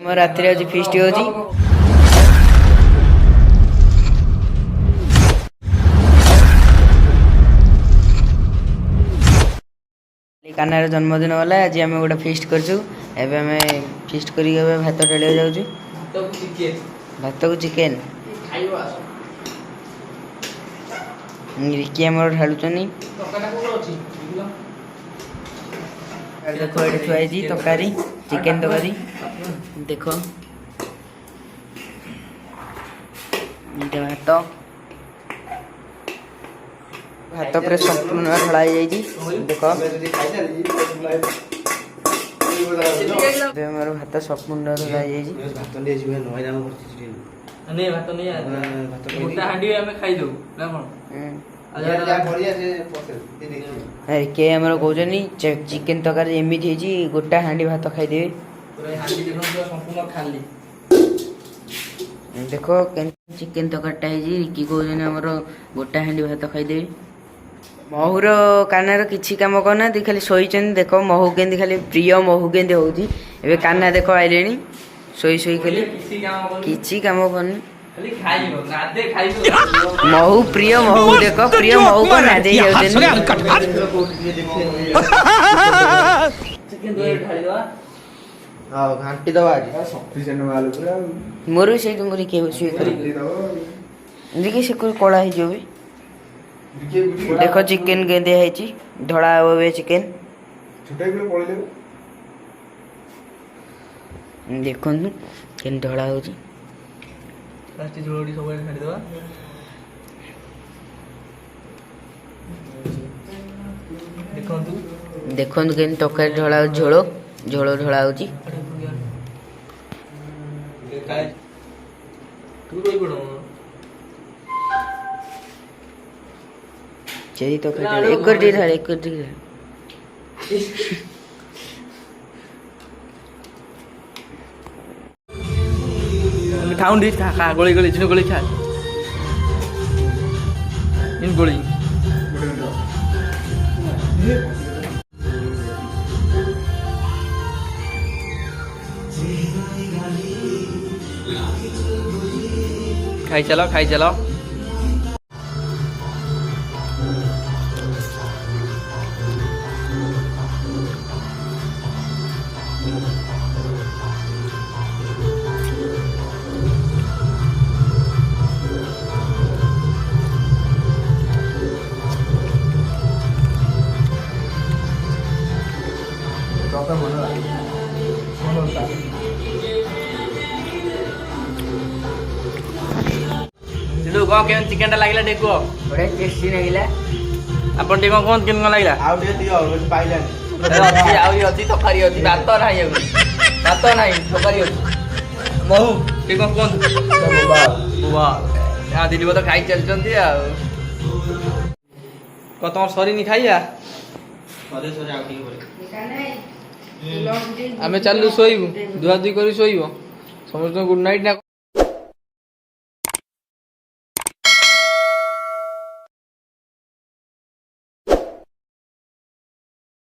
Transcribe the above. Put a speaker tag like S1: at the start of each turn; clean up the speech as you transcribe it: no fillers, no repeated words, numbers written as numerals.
S1: मोर राति आज फिस्ट हो कानार जन्मदिन वाला आज आम गोटे फिस्ट करछु एबे हमें फिस्ट करी भात ढालिया जाउछु भात को चिकेन रिकी आमर ढालुचनी देखो ये थुआई तकारी चिकेन तकारी देखो भात भात पर संपूर्ण ढला देख मोर भात संपूर्ण ढला के कहनी चिकेन तकारी एमती गोटा हाँडी भात खाईदे देख चिकेन तकारटा रिकी कहते आमर गोटा हाँडी भात खाईदे महूर कानार किसी कम करना खाली शोई देख महू के खाली प्रिय महू के होती काना देख आइले शोई शोई खाली किसी कम करनी महू प्रिय महू देख प्रिय महू को नादे घाटी दबा मोर से देखिए से कला हो देख चिकेन के दिखाई धड़ा हे चिकेन देखु के धड़ा हो देखु के तकारी ढला झोल झोल ढला हो तकारी एक
S2: खाऊं दी खा गोली गोली चिनो गोली खा इन गोली खाई चलो कौन चिकेन लगे देखो बड़े टेस्टी लगे अपन टे कौन केन लगे तकारी अच्छी भात ना भात ना तकारी अच्छी महू टे कौन दिल्ली तो खाई चलती तुम सरी खाइया आम चलू शोबू धुआ धुई कर शोब समस्त गुड नाइट ना।